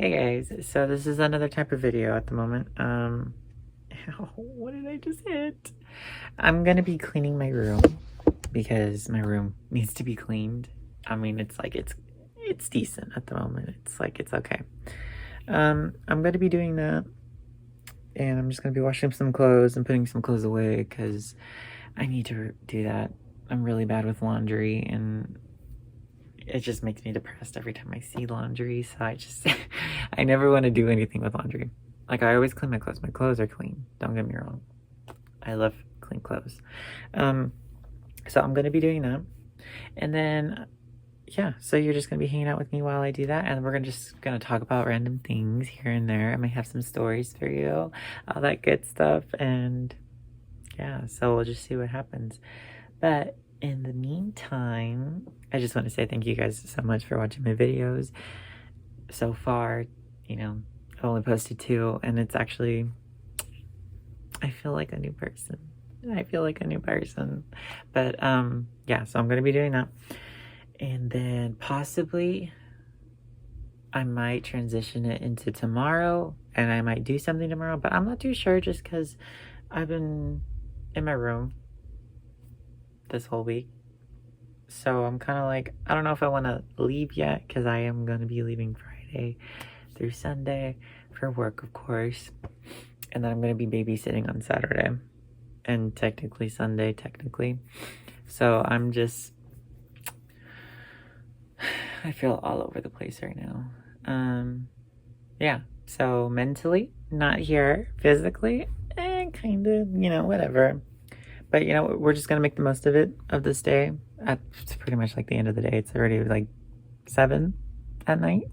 Hey guys, so this is another type of video at the moment. What did I just hit? I'm gonna be cleaning my room because my room needs to be cleaned. I mean, it's decent at the moment. It's okay. I'm gonna be doing that, and I'm just gonna be washing some clothes and putting some clothes away because I need to do that. I'm really bad with laundry, and it just makes me depressed every time I see laundry. So I never want to do anything with laundry. Like, I always clean my clothes. My clothes are clean. Don't get me wrong. I love clean clothes. So I'm going to be doing that. And then, yeah, so you're just going to be hanging out with me while I do that. And we're just going to talk about random things here and there. I might have some stories for you, all that good stuff. And yeah, so we'll just see what happens. But in the meantime, I just want to say thank you guys so much for watching my videos. So far, I've only posted 2, and it's actually, I feel like a new person. But, yeah, so I'm going to be doing that. And then possibly I might transition it into tomorrow, and I might do something tomorrow, but I'm not too sure just because I've been in my room this whole week. So I'm kind of like, I don't know if I want to leave yet because I am going to be leaving Friday through Sunday for work, of course. And then I'm going to be babysitting on Saturday and technically Sunday, technically. So I feel all over the place right now. Yeah. So mentally, not here. Physically, kind of, whatever. But, we're just going to make the most of it, of this day. It's pretty much like the end of the day. It's already like 7 at night.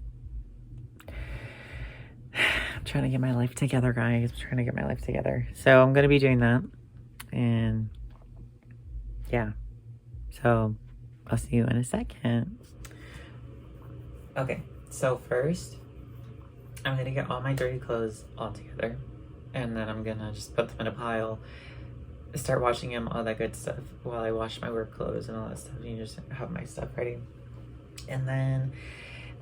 I'm trying to get my life together, guys. So I'm going to be doing that. And yeah. So I'll see you in a second. Okay. So first, I'm going to get all my dirty clothes all together. And then I'm going to just put them in a pile. Start washing them, all that good stuff, while I wash my work clothes and all that stuff. You just have my stuff ready. And then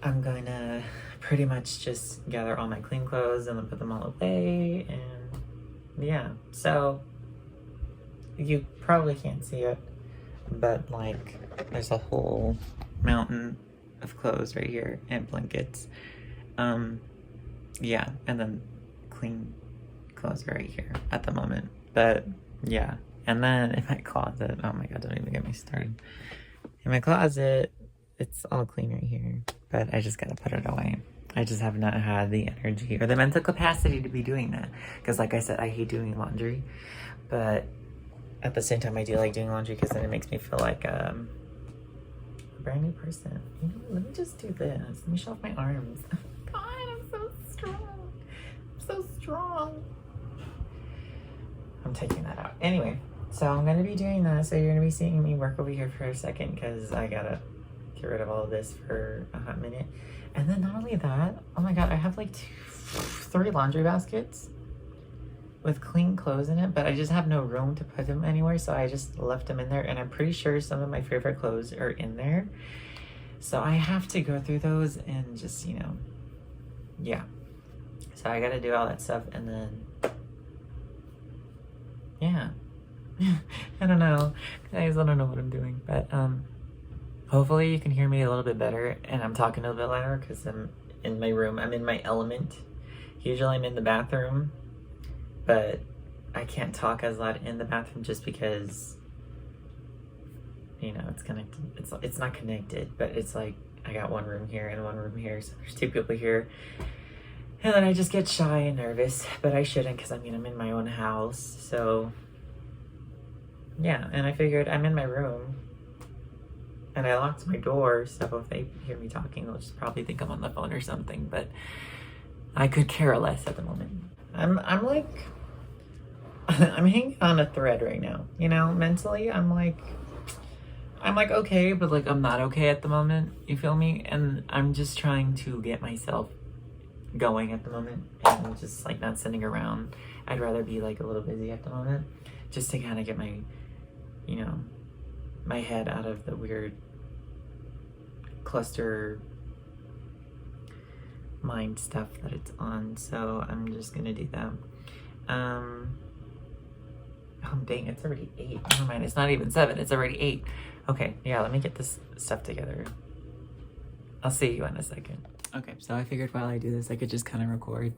I'm gonna pretty much just gather all my clean clothes and then put them all away. And yeah, so you probably can't see it, but like there's a whole mountain of clothes right here and blankets. Yeah, and then clean clothes right here at the moment. But yeah, and then in my closet, oh my god, don't even get me started. In my closet, it's all clean right here, but I just gotta put it away. I just have not had the energy or the mental capacity to be doing that. Because like I said, I hate doing laundry, but at the same time, I do like doing laundry because then it makes me feel like a brand new person. Let me just do this. Let me show off my arms. God, I'm so strong. I'm taking that out. Anyway, so I'm going to be doing that. So you're going to be seeing me work over here for a second because I got to get rid of all of this for a hot minute. And then not only that, oh my god, I have like 3 laundry baskets with clean clothes in it, but I just have no room to put them anywhere. So I just left them in there, and I'm pretty sure some of my favorite clothes are in there. So I have to go through those and just, yeah. So I got to do all that stuff, and then yeah. I don't know, guys. I don't know what I'm doing, but hopefully you can hear me a little bit better, and I'm talking a little bit louder because I'm in my room. I'm in my element. Usually I'm in the bathroom, but I can't talk as loud in the bathroom just because it's connected. It's not connected, but it's like I got one room here and one room here, so there's 2 people here. And then I just get shy and nervous, but I shouldn't because I'm in my own house. So yeah, and I figured I'm in my room and I locked my door, so if they hear me talking, they'll just probably think I'm on the phone or something, but I could care less at the moment. I'm like, I'm hanging on a thread right now, mentally. I'm like, okay, but like, I'm not okay at the moment, you feel me? And I'm just trying to get myself going at the moment and just like not sitting around. I'd rather be like a little busy at the moment just to kind of get my my head out of the weird cluster mind stuff that it's on, so I'm just gonna do that. Oh dang, it's already 8. Never mind, it's not even 7, it's already 8. Okay, yeah, let me get this stuff together. I'll see you in a second. Okay, so I figured while I do this, I could just kind of record,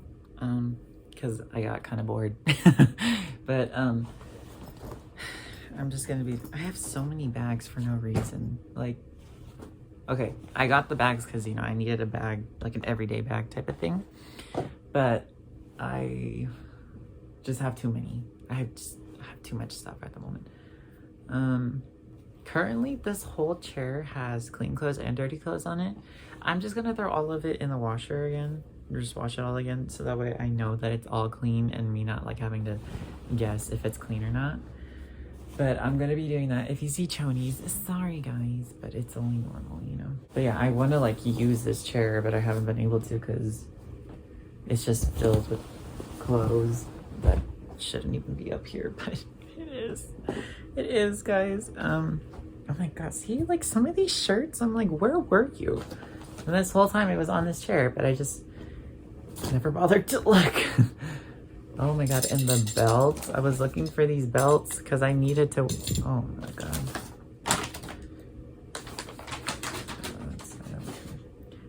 because I got kind of bored. But, I'm just gonna be, I have so many bags for no reason. Like, okay, I got the bags because, you know, I needed a bag, like an everyday bag type of thing. But I just have too many. I have too much stuff at the moment. Currently, this whole chair has clean clothes and dirty clothes on it. I'm just gonna throw all of it in the washer again. Just wash it all again, so that way I know that it's all clean and me not like having to guess if it's clean or not. But I'm gonna be doing that. If you see chonies, sorry guys, but it's only normal, you know. But yeah, I want to like use this chair, but I haven't been able to because it's just filled with clothes that shouldn't even be up here, but it is. It is, guys. Oh my god, see, like some of these shirts, I'm like, where were you? And this whole time it was on this chair, but I just never bothered to look. Oh my god, and the belts. I was looking for these belts because I needed to, oh my god.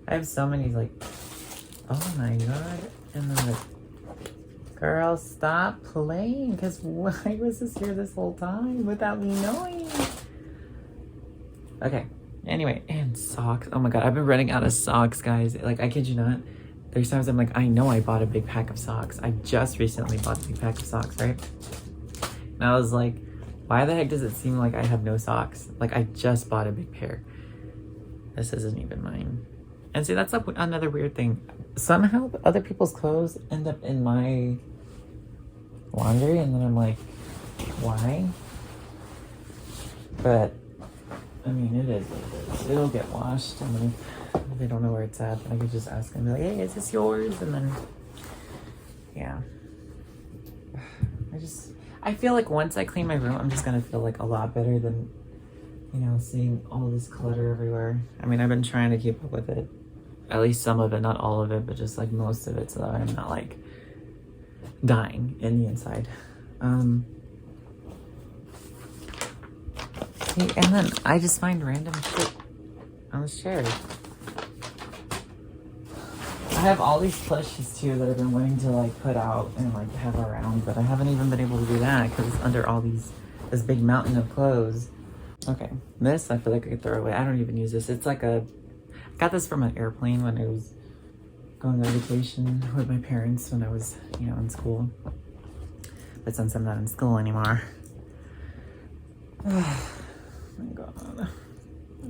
I have so many like, oh my god. And then the girl, stop playing, because why was this here this whole time without me knowing? Okay, anyway, and socks. Oh my god, I've been running out of socks, guys. Like, I kid you not. There's times I'm like, I know I bought a big pack of socks. I just recently bought a big pack of socks, right? And I was like, why the heck does it seem like I have no socks? Like, I just bought a big pair. This isn't even mine. And see, that's another weird thing. Somehow other people's clothes end up in my laundry, and then I'm like, why? But I mean, it is what it is. It'll get washed, and then if they don't know where it's at, I could just ask them, be like, hey, is this yours? And then, yeah. I feel like once I clean my room, I'm just gonna feel like a lot better than, you know, seeing all this clutter everywhere. I mean, I've been trying to keep up with it. At least some of it, not all of it, but just like most of it, so that I'm not like dying in the inside. See, and then I just find random shit on this chair. I have all these plushies too that I've been wanting to like put out and like have around, but I haven't even been able to do that because it's under all this big mountain of clothes. Okay, this I feel like I could throw away. I don't even use this. It's like I got this from an airplane when I was going on vacation with my parents when I was, you know, in school. But since I'm not in school anymore, oh my god,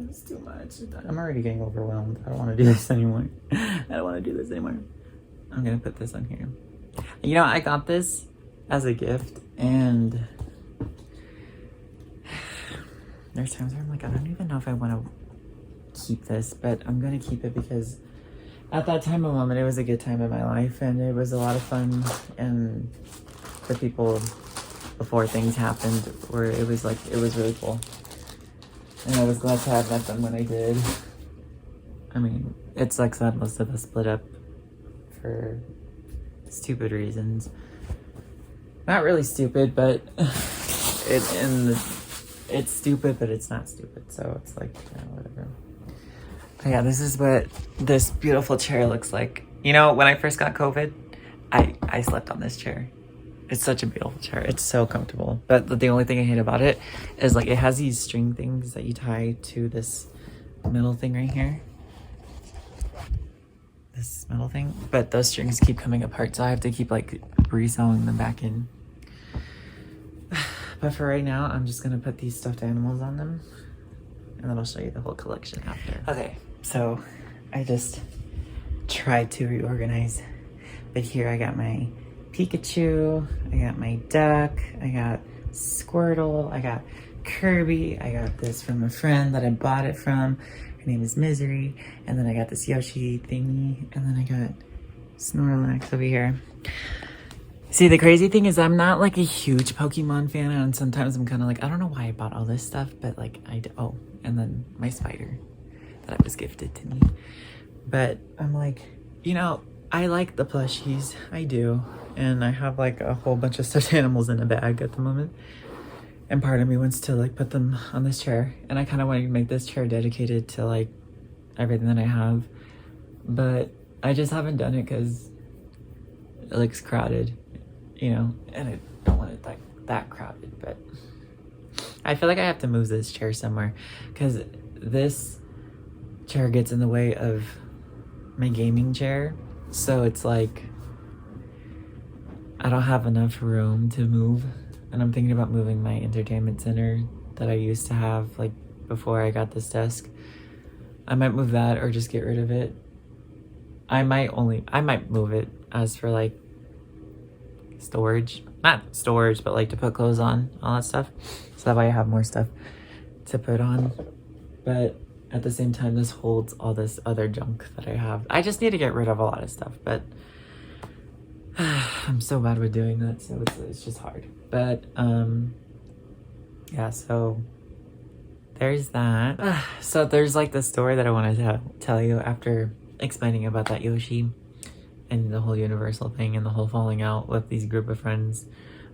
it's too much. I'm already getting overwhelmed. I don't want to do this anymore. I don't want to do this anymore. I'm gonna put this on here. You know, I got this as a gift, and there's times where I'm like, I don't even know if I want to keep this, but I'm gonna keep it because at that time of moment, it was a good time in my life, and it was a lot of fun. And the people before things happened, where it was really cool. And I was glad to have met them when I did. I mean, it sucks that most of us split up for stupid reasons. Not really stupid, but it's stupid, but it's not stupid. So it's like, yeah, whatever. But yeah, this is what this beautiful chair looks like. You know, when I first got COVID, I slept on this chair. It's such a beautiful chair. It's so comfortable. But the only thing I hate about it is like it has these string things that you tie to this metal thing right here. This metal thing. But those strings keep coming apart, so I have to keep like re-sewing them back in. But for right now, I'm just gonna put these stuffed animals on them, and then I'll show you the whole collection after. Okay, so I just tried to reorganize, but here I got my Pikachu, I got my duck, I got Squirtle, I got Kirby, I got this from a friend that I bought it from. Her name is Misery, and then I got this Yoshi thingy, and then I got Snorlax over here. See, the crazy thing is I'm not like a huge Pokemon fan, and sometimes I'm kind of like, I don't know why I bought all this stuff, but like oh, and then my spider that was gifted to me. But I'm like, you know, I like the plushies. I do. And I have like a whole bunch of stuffed animals in a bag at the moment. And part of me wants to like put them on this chair. And I kind of want to make this chair dedicated to like everything that I have. But I just haven't done it because it looks crowded, you know, and I don't want it that crowded. But I feel like I have to move this chair somewhere because this chair gets in the way of my gaming chair. So it's like I don't have enough room to move. And I'm thinking about moving my entertainment center that I used to have like before I got this desk. I might move that or just get rid of it. I might move it as for like storage. Not storage, but like to put clothes on, all that stuff. So that way I have more stuff to put on. But at the same time, this holds all this other junk that I have. I just need to get rid of a lot of stuff, but I'm so bad with doing that, so it's just hard. But yeah, so there's that. So there's like the story that I wanted to tell you after explaining about that Yoshi and the whole Universal thing and the whole falling out with these group of friends.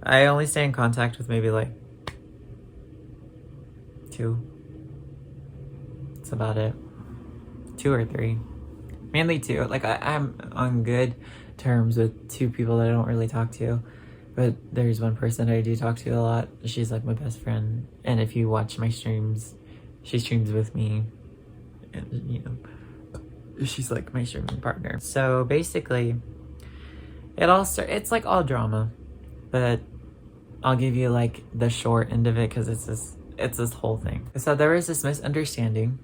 I only stay in contact with maybe like 2. That's about it. 2 or 3. Mainly 2. Like I'm on good terms with 2 people that I don't really talk to. But there's one person I do talk to a lot. She's like my best friend. And if you watch my streams, she streams with me. And you know, she's like my streaming partner. So basically, it's like all drama. But I'll give you like the short end of it because it's this whole thing. So there was this misunderstanding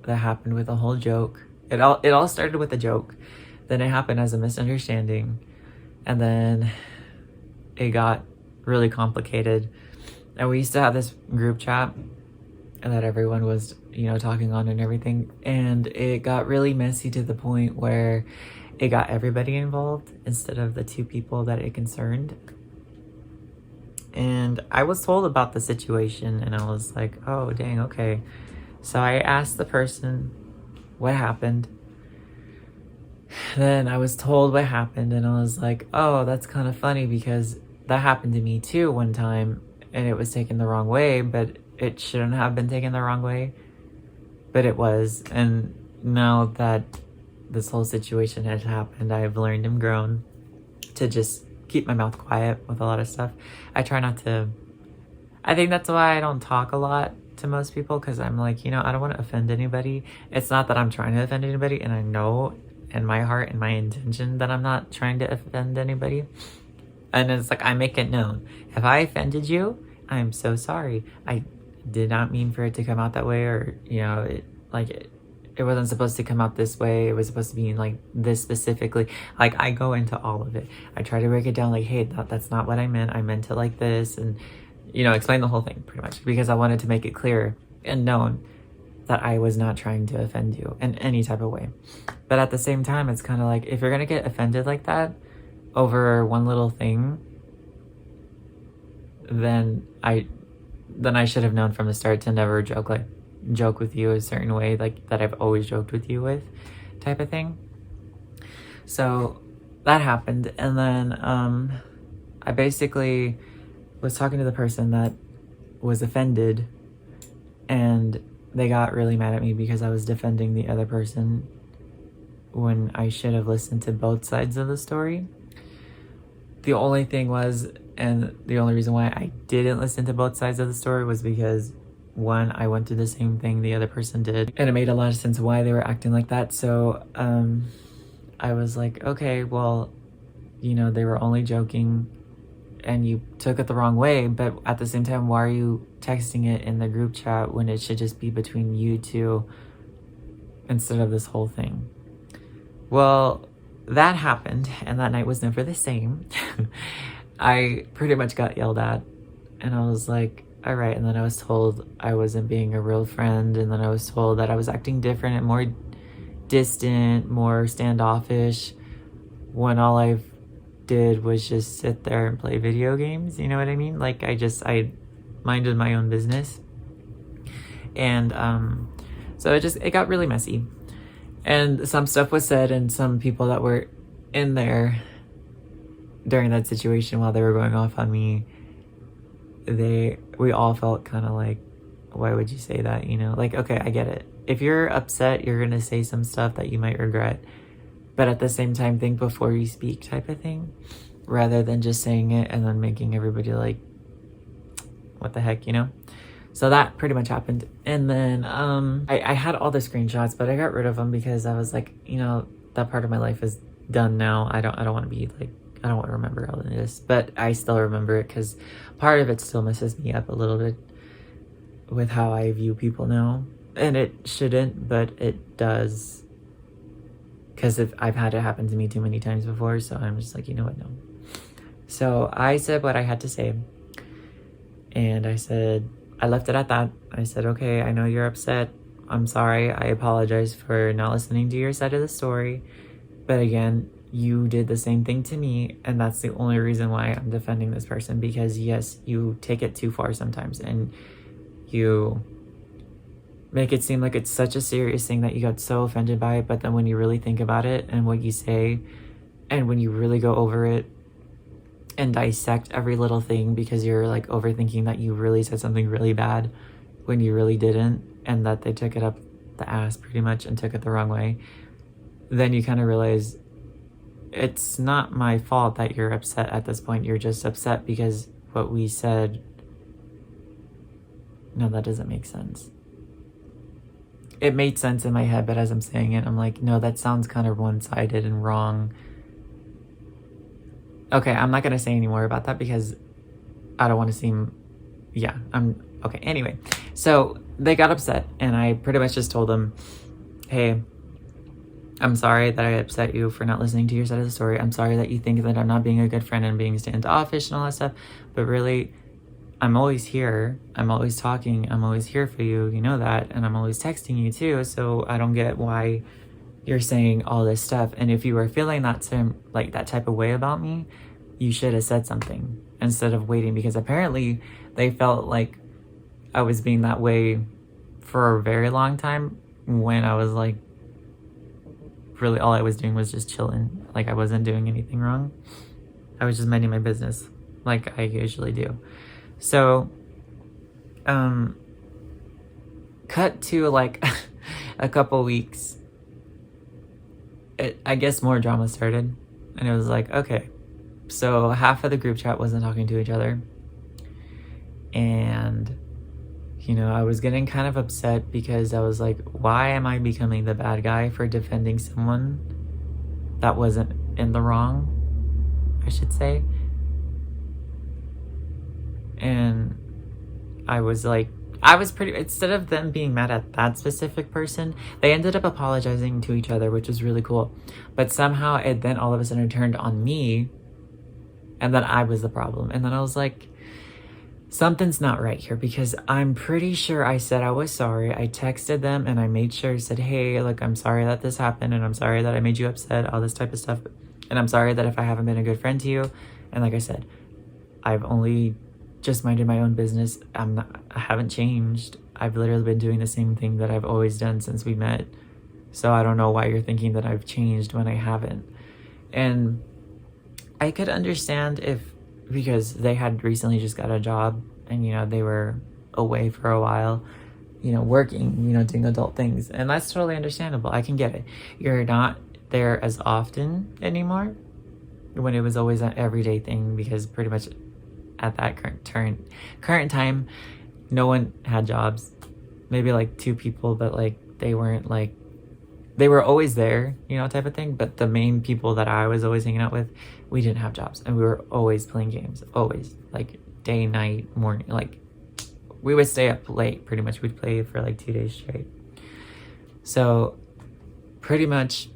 that happened with a whole joke. It all started with a joke. Then it happened as a misunderstanding. And then it got really complicated. And we used to have this group chat that everyone was, you know, talking on and everything. And it got really messy to the point where it got everybody involved instead of the 2 people that it concerned. And I was told about the situation and I was like, oh, dang, okay. So I asked the person what happened. Then I was told what happened and I was like, oh, that's kind of funny because that happened to me too one time and it was taken the wrong way, but it shouldn't have been taken the wrong way, but it was. And now that this whole situation has happened, I've learned and grown to just keep my mouth quiet with a lot of stuff. I try not to. I think that's why I don't talk a lot to most people because I'm like, you know, I don't want to offend anybody. It's not that I'm trying to offend anybody, and I know in my heart and my intention that I'm not trying to offend anybody. And it's like I make it known. If I offended you, I'm so sorry. I did not mean for it to come out that way, or you know, it wasn't supposed to come out this way. It was supposed to be like this specifically. Like I go into all of it. I try to break it down like, hey, that's not what I meant. I meant it like this, and you know, explain the whole thing pretty much because I wanted to make it clear and known that I was not trying to offend you in any type of way. But at the same time, it's kind of like if you're gonna get offended like that over one little thing, then I should have known from the start to never joke with you a certain way like that I've always joked with you with type of thing. So that happened, and then I basically was talking to the person that was offended, and they got really mad at me because I was defending the other person when I should have listened to both sides of the story. The only thing was, and the only reason why I didn't listen to both sides of the story was because, one, I went through the same thing the other person did, and it made a lot of sense why they were acting like that. So I was like, okay, well, you know, they were only joking and you took it the wrong way, but at the same time, why are you texting it in the group chat when it should just be between you two instead of this whole thing? Well, that happened, and that night was never the same. I pretty much got yelled at, and I was like, all right. And then I was told I wasn't being a real friend, and then I was told that I was acting different and more distant, more standoffish, when all I did was just sit there and play video games. You know what I mean? Like I minded my own business, and so it got really messy. And some stuff was said, and some people that were in there during that situation while they were going off on me, we all felt kind of like, why would you say that? You know, like, okay, I get it. If you're upset, you're gonna say some stuff that you might regret, but at the same time, think before you speak, type of thing, rather than just saying it and then making everybody like, what the heck, you know? So that pretty much happened. And then I had all the screenshots, but I got rid of them because I was like, you know, that part of my life is done now. I don't want to be like, I don't want to remember all of this, but I still remember it because part of it still messes me up a little bit with how I view people now. And it shouldn't, but it does, because I've had it happen to me too many times before. So I'm just like, you know what, no. So I said what I had to say, and I left it at that. I said, okay, I know you're upset. I'm sorry. I apologize for not listening to your side of the story. But again, you did the same thing to me, and that's the only reason why I'm defending this person, because yes, you take it too far sometimes, and you make it seem like it's such a serious thing that you got so offended by it, but then when you really think about it and what you say, and when you really go over it and dissect every little thing, because you're like overthinking that you really said something really bad when you really didn't, and that they took it up the ass pretty much and took it the wrong way, then you kind of realize it's not my fault that you're upset at this point. You're just upset because what we said, no, that doesn't make sense. It made sense in my head, but as I'm saying it, I'm like, no, that sounds kind of one-sided and wrong. Okay, I'm not going to say any more about that because I don't want to seem, okay. Anyway, so they got upset, and I pretty much just told them, hey, I'm sorry that I upset you for not listening to your side of the story. I'm sorry that you think that I'm not being a good friend and being standoffish and all that stuff, but really, I'm always here. I'm always talking. I'm always here for you. You know that. And I'm always texting you too. So I don't get why you're saying all this stuff. And if you were feeling that type of way about me, you should have said something instead of waiting, because apparently they felt like I was being that way for a very long time, when I was like, really all I was doing was just chilling. Like, I wasn't doing anything wrong. I was just minding my business like I usually do. So, cut to like a couple weeks, I guess more drama started, and it was like, okay, so half of the group chat wasn't talking to each other, and, you know, I was getting kind of upset because I was like, why am I becoming the bad guy for defending someone that wasn't in the wrong, I should say. And instead of them being mad at that specific person, they ended up apologizing to each other, which was really cool. But somehow it then all of a sudden turned on me, and then I was the problem. And then I was like, something's not right here, because I'm pretty sure I said I was sorry. I texted them and I made sure, said, hey, look, I'm sorry that this happened, and I'm sorry that I made you upset, all this type of stuff. And I'm sorry that if I haven't been a good friend to you. And like I said, I've only just minded my own business. I haven't changed. I've literally been doing the same thing that I've always done since we met. So I don't know why you're thinking that I've changed when I haven't. And I could understand because they had recently just got a job, and, you know, they were away for a while, you know, working, you know, doing adult things. And that's totally understandable. I can get it. You're not there as often anymore, when it was always an everyday thing, because pretty much at that current time, no one had jobs. Maybe like 2 people, but like they weren't like, they were always there, you know, type of thing. But the main people that I was always hanging out with, we didn't have jobs, and we were always playing games, always, like day, night, morning. Like, we would stay up late, pretty much. We'd play for like 2 days straight. So pretty much,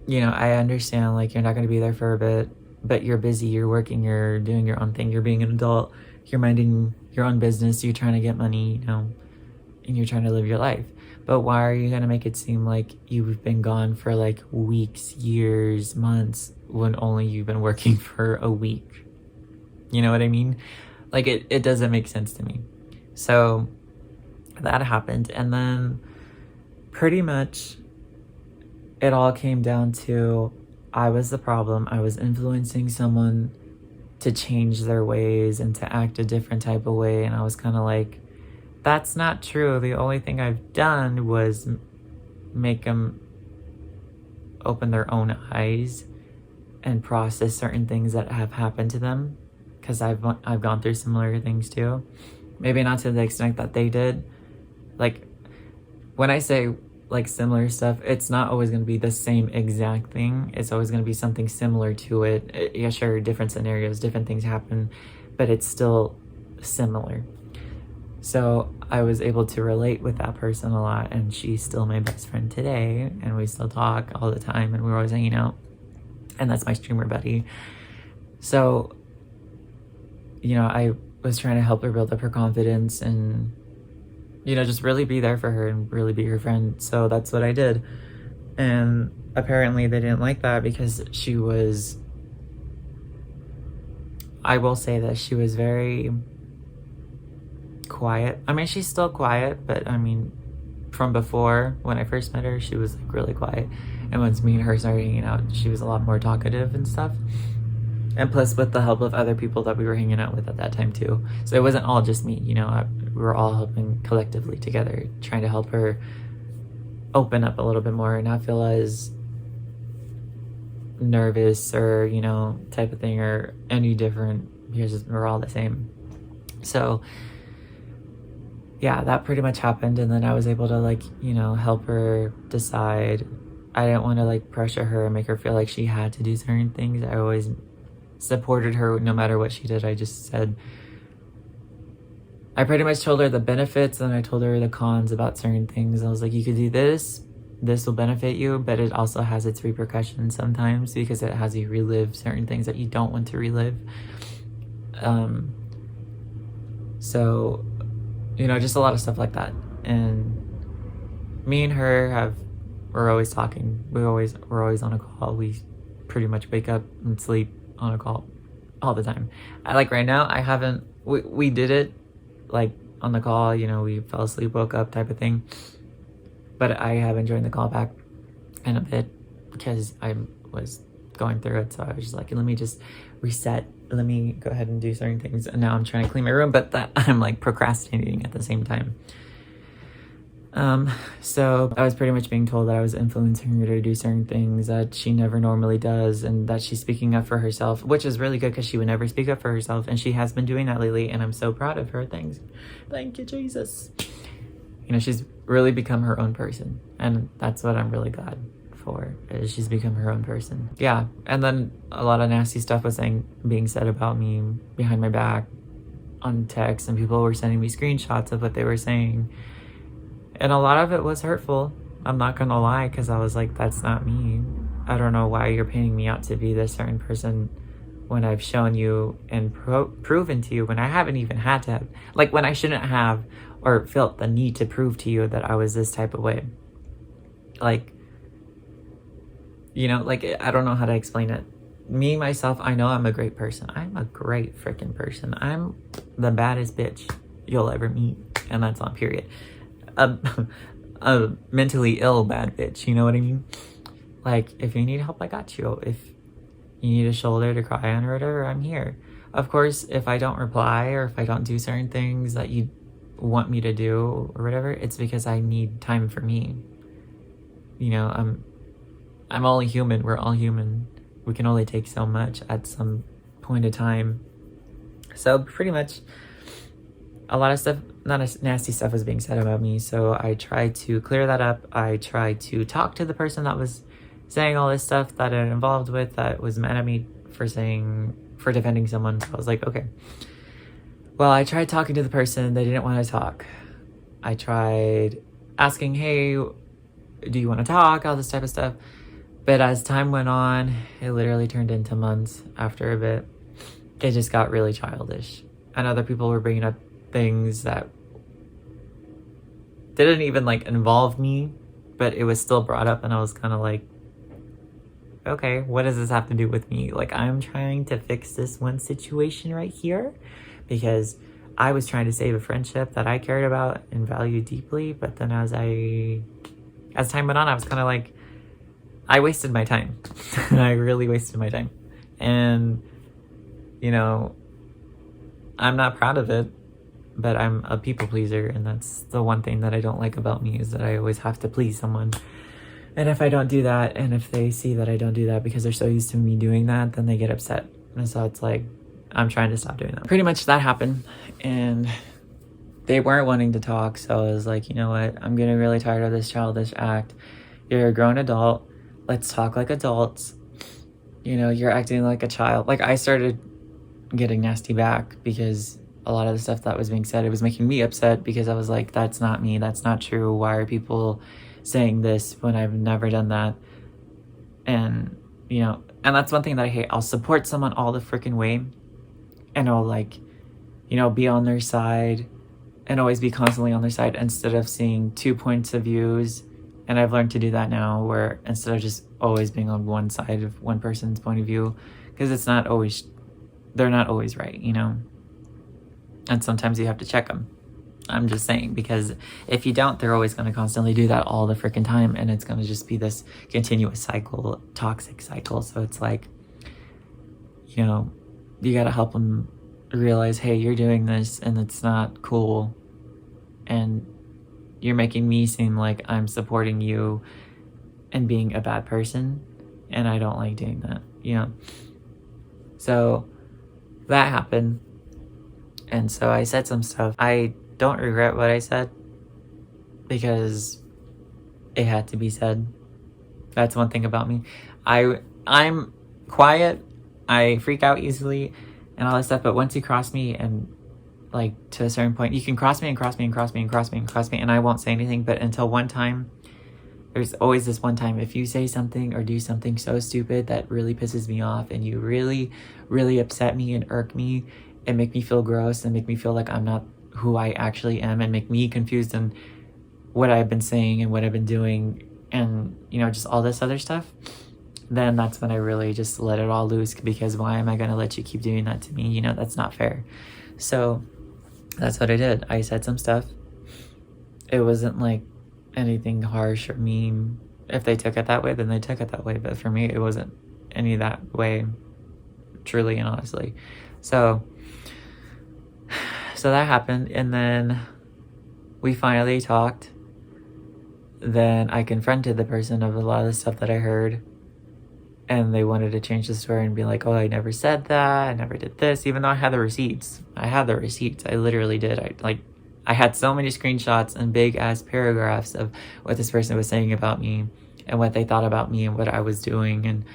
you know, I understand, like, you're not going to be there for a bit, but you're busy, you're working, you're doing your own thing, you're being an adult, you're minding your own business, you're trying to get money, you know, and you're trying to live your life. But why are you going to make it seem like you've been gone for like weeks, years, months, when only you've been working for a week? You know what I mean? Like, it doesn't make sense to me. So that happened. And then pretty much it all came down to I was the problem. I was influencing someone to change their ways and to act a different type of way. And I was kind of like, that's not true. The only thing I've done was make them open their own eyes and process certain things that have happened to them, because I've gone through similar things too. Maybe not to the extent that they did. Like, when I say like similar stuff, it's not always going to be the same exact thing. It's always going to be something similar to it. Yeah, sure, different scenarios, different things happen, but it's still similar. So I was able to relate with that person a lot, and she's still my best friend today, and we still talk all the time, and we're always hanging out, and that's my streamer buddy. So, you know, I was trying to help her build up her confidence and, you know, just really be there for her and really be her friend. So that's what I did. And apparently they didn't like that because she was, I will say that she was very quiet. I mean, she's still quiet, but I mean, from before, when I first met her, she was like really quiet. And once me and her started hanging out, she was a lot more talkative and stuff. And plus with the help of other people that we were hanging out with at that time too. So it wasn't all just me, you know, we were all helping collectively together, trying to help her open up a little bit more and not feel as nervous or, you know, type of thing or any different, because we're all the same. So yeah, that pretty much happened. And then I was able to, like, you know, help her decide. I didn't want to like pressure her and make her feel like she had to do certain things. I always supported her no matter what she did. I just said, I pretty much told her the benefits and I told her the cons about certain things. I was like, you could do this will benefit you, but it also has its repercussions sometimes because it has you relive certain things that you don't want to relive. So, you know, just a lot of stuff like that. And me and her we're always talking. We're always on a call. We pretty much wake up and sleep on a call all the time. Like right now, I haven't, we did it like on the call, you know, we fell asleep, woke up type of thing. But I haven't joined the call back in a bit because I was going through it. So I was just like, let me just reset. Let me go ahead and do certain things. And now I'm trying to clean my room, but that I'm like procrastinating at the same time. So I was pretty much being told that I was influencing her to do certain things that she never normally does, and that she's speaking up for herself, which is really good because she would never speak up for herself, and she has been doing that lately, and I'm so proud of her. Thank you, Jesus. You know, she's really become her own person, and that's what I'm really glad for, is she's become her own person. Yeah, and then a lot of nasty stuff was being said about me behind my back on text, and people were sending me screenshots of what they were saying. And a lot of it was hurtful. I'm not going to lie, because I was like, that's not me. I don't know why you're painting me out to be this certain person when I've shown you and proven to you when I haven't even had to have, like when I shouldn't have or felt the need to prove to you that I was this type of way. Like, you know, like, I don't know how to explain it. Me, myself, I know I'm a great person. I'm a great freaking person. I'm the baddest bitch you'll ever meet. And that's on period. A mentally ill bad bitch, you know what I mean? Like, if you need help, I got you. If you need a shoulder to cry on or whatever, I'm here. Of course, if I don't reply or if I don't do certain things that you want me to do or whatever, it's because I need time for me. You know, I'm only human. We're all human. We can only take so much at some point of time. So pretty much a lot of stuff, not as nasty stuff, was being said about me. So I tried to clear that up. I tried to talk to the person that was saying all this stuff that I'm involved with, that was mad at me for defending someone. So I was like, okay. Well, I tried talking to the person. They didn't want to talk. I tried asking, hey, do you want to talk? All this type of stuff. But as time went on, it literally turned into months after a bit. It just got really childish. And other people were bringing up things that didn't even like involve me, but it was still brought up, and I was kind of like, okay, what does this have to do with me? Like, I'm trying to fix this one situation right here because I was trying to save a friendship that I cared about and valued deeply, but then as I as time went on, I was kind of like, I wasted my time. I really wasted my time. And, you know, I'm not proud of it, but I'm a people pleaser. And that's the one thing that I don't like about me, is that I always have to please someone. And if I don't do that, and if they see that I don't do that because they're so used to me doing that, then they get upset. And so it's like, I'm trying to stop doing that. Pretty much that happened. And they weren't wanting to talk. So I was like, you know what? I'm getting really tired of this childish act. You're a grown adult. Let's talk like adults. You know, you're acting like a child. Like, I started getting nasty back because a lot of the stuff that was being said, it was making me upset, because I was like, that's not me. That's not true. Why are people saying this when I've never done that? And, you know, and that's one thing that I hate. I'll support someone all the freaking way, and I'll, like, you know, be on their side and always be constantly on their side, instead of seeing 2 points of views. And I've learned to do that now, where instead of just always being on one side of one person's point of view, because it's not always, they're not always right, you know? And sometimes you have to check them. I'm just saying, because if you don't, they're always going to constantly do that all the freaking time. And it's going to just be this continuous cycle, toxic cycle. So it's like, you know, you got to help them realize, hey, you're doing this and it's not cool. And you're making me seem like I'm supporting you and being a bad person. And I don't like doing that, you know? So that happened. And so I said some stuff. I don't regret what I said, because it had to be said. That's one thing about me. I'm quiet. I freak out easily and all that stuff. But once you cross me, and like to a certain point, you can cross me and cross me and cross me and cross me and cross me, and I won't say anything. But until one time, there's always this one time, if you say something or do something so stupid that really pisses me off, and you really, really upset me and irk me and make me feel gross and make me feel like I'm not who I actually am, and make me confused in what I've been saying and what I've been doing, and, you know, just all this other stuff, then that's when I really just let it all loose, because why am I going to let you keep doing that to me? You know, that's not fair. So that's what I did. I said some stuff. It wasn't like anything harsh or mean. If they took it that way, then they took it that way. But for me, it wasn't any that way, truly and honestly. So that happened. And then we finally talked. Then I confronted the person of a lot of the stuff that I heard. And they wanted to change the story and be like, oh, I never said that. I never did this. Even though I had the receipts. I literally did. I had so many screenshots and big ass paragraphs of what this person was saying about me and what they thought about me and what I was doing. And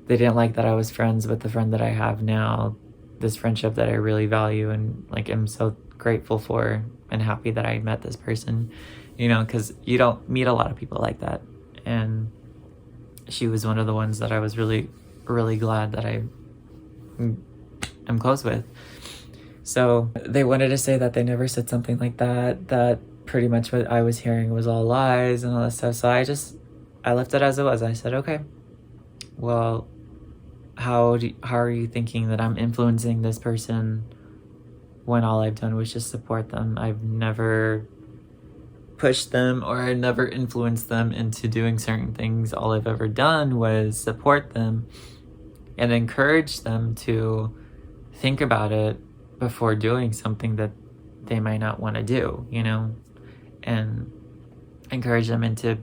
they didn't like that I was friends with the friend that I have now. This friendship that I really value and like am so grateful for, and happy that I met this person, you know, because you don't meet a lot of people like that. And she was one of the ones that I was really, really glad that I am close with. So they wanted to say that they never said something like that, that pretty much what I was hearing was all lies and all that stuff. So I left it as it was. I said, okay, well, how are you thinking that I'm influencing this person when all I've done was just support them? I've never pushed them, or I never influenced them into doing certain things. All I've ever done was support them and encourage them to think about it before doing something that they might not want to do, you know, and encourage them into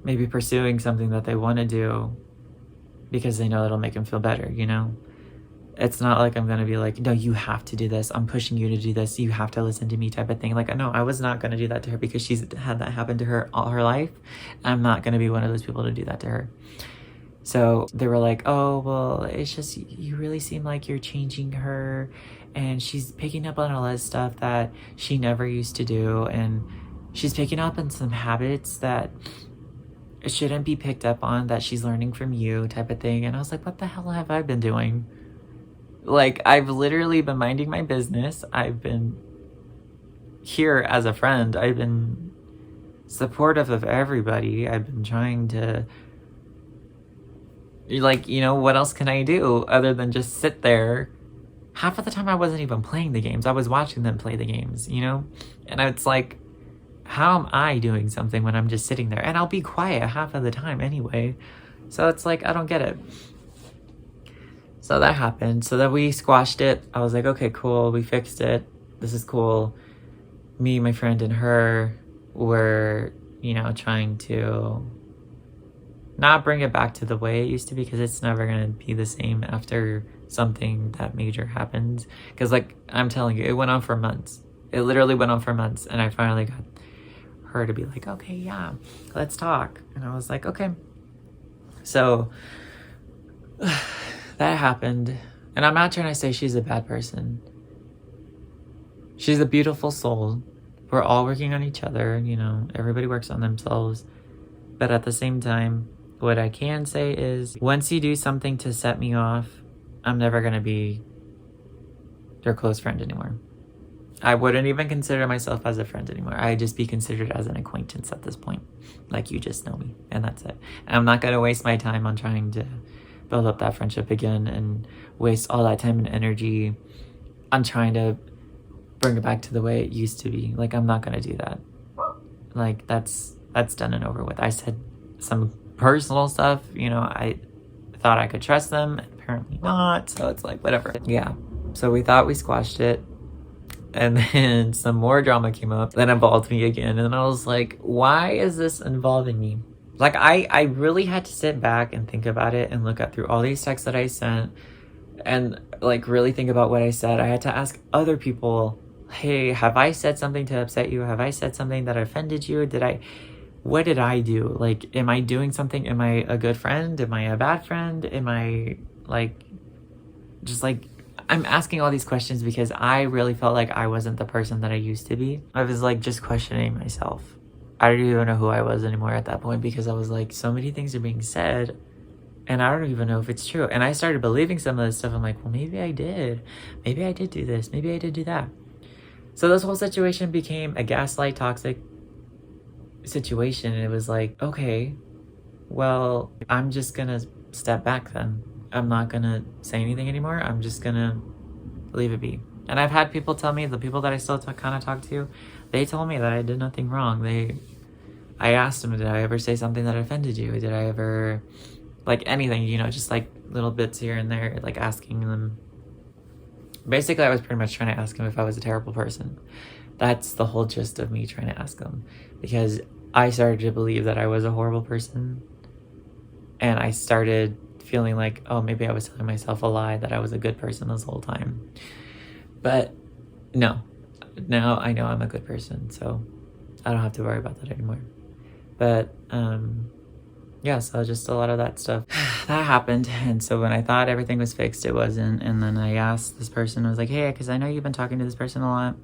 maybe pursuing something that they want to do because they know it'll make them feel better, you know. It's not like I'm going to be like, no, you have to do this. I'm pushing you to do this. You have to listen to me type of thing. Like, no, I was not going to do that to her because she's had that happen to her all her life. I'm not going to be one of those people to do that to her. So they were like, oh, well, it's just, you really seem like you're changing her. And she's picking up on all this stuff that she never used to do. And she's picking up on some habits that shouldn't be picked up on, that she's learning from you type of thing. And I was like, what the hell have I been doing? Like, I've literally been minding my business. I've been here as a friend. I've been supportive of everybody. I've been trying to, like, you know, what else can I do other than just sit there? Half of the time I wasn't even playing the games. I was watching them play the games, you know? And it's like, how am I doing something when I'm just sitting there? And I'll be quiet half of the time anyway. So it's like, I don't get it. So that happened. So that we squashed it. I was like, okay, cool. We fixed it. This is cool. Me, my friend, and her were, you know, trying to not bring it back to the way it used to be, because it's never going to be the same after something that major happens. Because, like, I'm telling you, it went on for months. It literally went on for months. And I finally got her to be like, okay, yeah, let's talk. And I was like, okay. So that happened. And I'm not trying to say she's a bad person. She's a beautiful soul. We're all working on each other, you know, everybody works on themselves. But at the same time, what I can say is, once you do something to set me off, I'm never going to be your close friend anymore. I wouldn't even consider myself as a friend anymore. I'd just be considered as an acquaintance at this point. Like, you just know me, and that's it. And I'm not going to waste my time on trying to build up that friendship again and waste all that time and energy on trying to bring it back to the way it used to be. Like, I'm not going to do that. Like, that's done and over with. I said some personal stuff, you know, I thought I could trust them, and apparently not. So it's like, whatever. Yeah. So we thought we squashed it. And then some more drama came up that involved me again. And I was like, why is this involving me? Like, I really had to sit back and think about it and look at through all these texts that I sent and, like, really think about what I said. I had to ask other people, hey, have I said something to upset you? Have I said something that offended you? What did I do? Like, am I doing something? Am I a good friend? Am I a bad friend? Am I, like, just, like, I'm asking all these questions because I really felt like I wasn't the person that I used to be. I was, like, just questioning myself. I don't even know who I was anymore at that point, because I was like, so many things are being said and I don't even know if it's true. And I started believing some of this stuff. I'm like, well, maybe I did. Maybe I did do this. Maybe I did do that. So this whole situation became a gaslight, toxic situation. And it was like, okay, well, I'm just gonna step back then. I'm not gonna say anything anymore. I'm just gonna leave it be. And I've had people tell me, the people that I still kind of talk to, they told me that I did nothing wrong. I asked them, did I ever say something that offended you? Did I ever, like, anything, you know, just like little bits here and there, like asking them. Basically, I was pretty much trying to ask them if I was a terrible person. That's the whole gist of me trying to ask them, because I started to believe that I was a horrible person. And I started feeling like, oh, maybe I was telling myself a lie that I was a good person this whole time. But no, now I know I'm a good person, so I don't have to worry about that anymore. But yeah, so just a lot of that stuff that happened. And so when I thought everything was fixed, it wasn't. And then I asked this person, I was like, hey, because I know you've been talking to this person a lot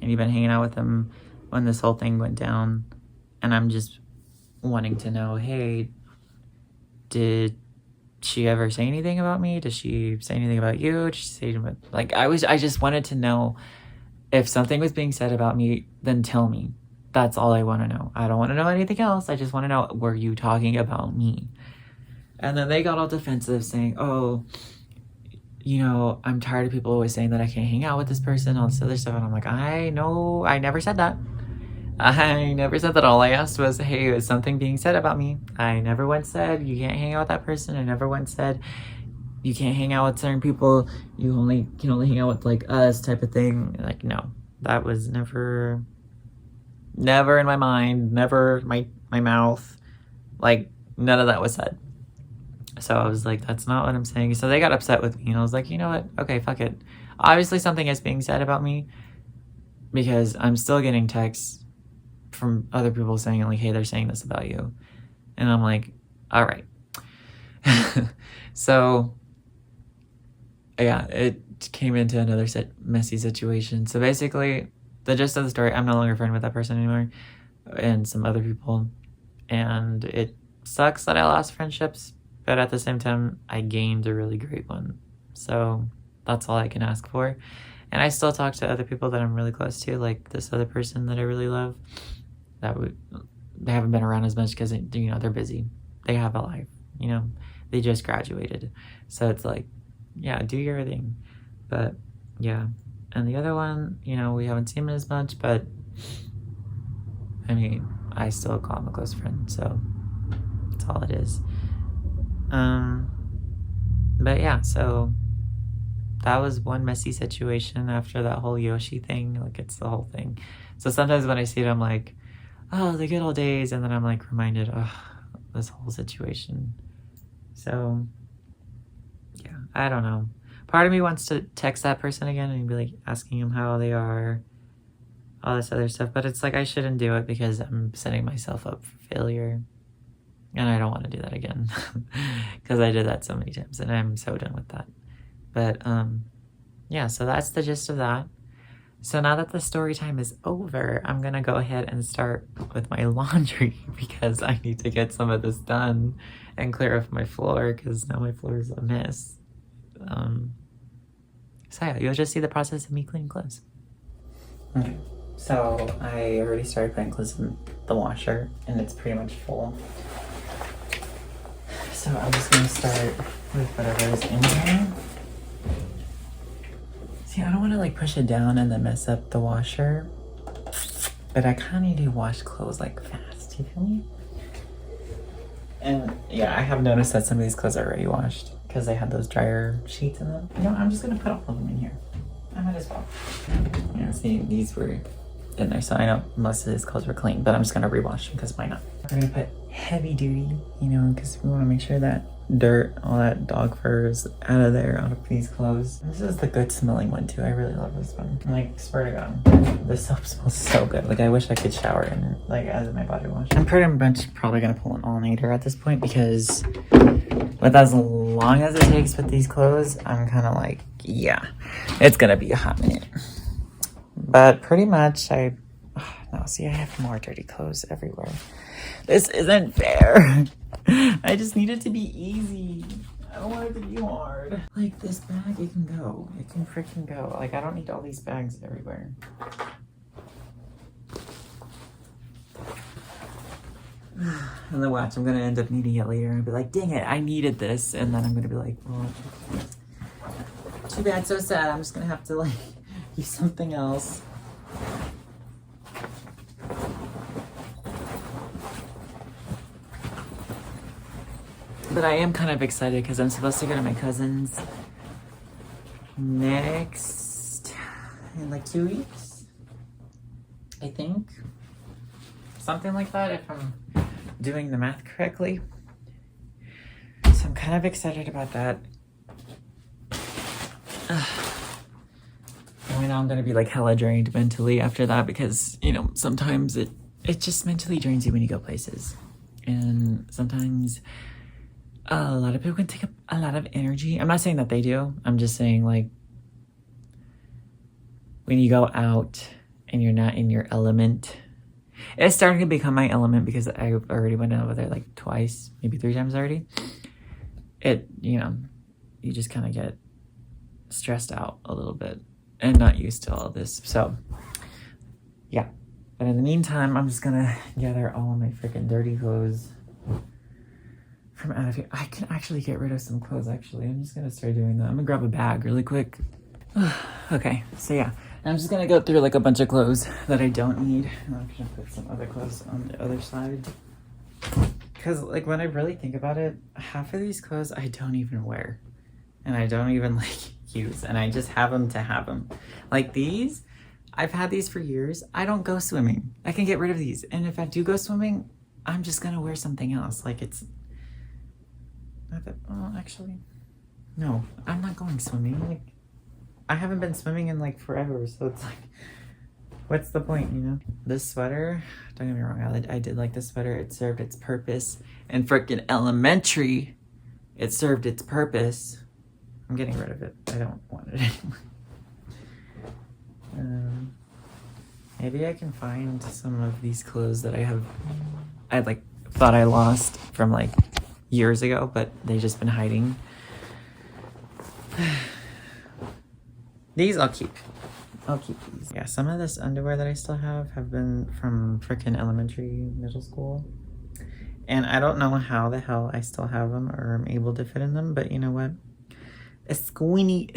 and you've been hanging out with them when this whole thing went down, and I'm just wanting to know, hey, did she ever say anything about me? Does she say anything about you? Did she say, like, I just wanted to know if something was being said about me, then tell me. That's all I want to know. I don't want to know anything else. I just want to know, were you talking about me? And then they got all defensive, saying, oh, you know, I'm tired of people always saying that I can't hang out with this person, all this other stuff. And I'm like, I know, I never said that. I never said that. All I asked was, hey, is something being said about me? I never once said you can't hang out with that person. I never once said you can't hang out with certain people. You can only hang out with, like, us type of thing. Like, no, that was never in my mind, never my mouth. Like, none of that was said. So I was like, that's not what I'm saying. So they got upset with me, and I was like, you know what? Okay, fuck it. Obviously something is being said about me, because I'm still getting texts from other people saying, like, hey, they're saying this about you. And I'm like, all right. So yeah, it came into another messy situation. So basically, the gist of the story, I'm no longer friend with that person anymore, and some other people. And it sucks that I lost friendships, but at the same time, I gained a really great one. So that's all I can ask for. And I still talk to other people that I'm really close to, like this other person that I really love. They haven't been around as much because, you know, they're busy. They have a life, you know. They just graduated. So it's like, yeah, do your thing. But yeah. And the other one, you know, we haven't seen him as much, but I mean, I still call him a close friend, so that's all it is. But yeah, so that was one messy situation after that whole Yoshi thing. Like, it's the whole thing. So sometimes when I see it, I'm like, oh, the good old days. And then I'm like reminded of this whole situation. So yeah, I don't know. Part of me wants to text that person again and be like asking them how they are, all this other stuff. But it's like, I shouldn't do it because I'm setting myself up for failure. And I don't want to do that again because I did that so many times and I'm so done with that. But yeah, so that's the gist of that. So now that the story time is over, I'm going to go ahead and start with my laundry because I need to get some of this done and clear off my floor because now my floor is a mess. So yeah, you'll just see the process of me cleaning clothes. Okay, so I already started putting clothes in the washer and it's pretty much full. So I'm just going to start with whatever is in here. See, I don't want to like push it down and then mess up the washer, but I kind of need to wash clothes like fast, you feel me? And yeah, I have noticed that some of these clothes are already washed because they had those dryer sheets in them. You know, I'm just going to put all of them in here. I might as well. Yeah, see, these were in there, so I know most of these clothes were clean, but I'm just going to rewash them because why not? We're going to put heavy duty, you know, because we want to make sure that dirt, all that dog fur is out of there, out of these clothes. This is the good smelling one too. I really love this one. Like, swear to God, the soap smells so good. Like, I wish I could shower in it, like, as my body wash. I'm pretty much probably gonna pull an all-nighter at this point because with as long as it takes with these clothes, I'm kind of like, yeah, it's gonna be a hot minute. But pretty much, no, see, I have more dirty clothes everywhere. This isn't fair. I just need it to be easy. I don't want it to be hard. Like, this bag, it can go. It can freaking go. Like, I don't need all these bags everywhere. And then watch, I'm gonna end up needing it later and be like, dang it, I needed this. And then I'm gonna be like, well, too bad, so sad. I'm just gonna have to, like, use something else. But I am kind of excited because I'm supposed to go to my cousin's next, in like 2 weeks, I think. Something like that, if I'm doing the math correctly. So I'm kind of excited about that. I know I'm going to be like hella drained mentally after that because, you know, sometimes it just mentally drains you when you go places. And sometimes a lot of people can take up a lot of energy. I'm not saying that they do. I'm just saying, like, when you go out and you're not in your element, it's starting to become my element because I already went over there like twice, maybe 3 times already. You know, you just kind of get stressed out a little bit and not used to all of this. So, yeah. But in the meantime, I'm just gonna gather all of my freaking dirty clothes from out of here. I can actually get rid of some clothes, actually. I'm just gonna start doing that. I'm gonna grab a bag really quick. Okay, so yeah. I'm just gonna go through like a bunch of clothes that I don't need. And I'm gonna put some other clothes on the other side. Because like when I really think about it, half of these clothes I don't even wear. And I don't even like use. And I just have them to have them. Like these, I've had these for years. I don't go swimming. I can get rid of these. And if I do go swimming, I'm just gonna wear something else. Like it's not that, well, actually, no, I'm not going swimming. Like, I haven't been swimming in like forever, so it's like, what's the point, you know? This sweater, don't get me wrong, I did like this sweater. It served its purpose. In freaking elementary, it served its purpose. I'm getting rid of it. I don't want it anymore. Maybe I can find some of these clothes that I like thought I lost from like years ago, but they've just been hiding. These I'll keep. I'll keep these. Yeah, some of this underwear that I still have been from frickin' elementary, middle school. And I don't know how the hell I still have them or am able to fit in them, but you know what? A skinny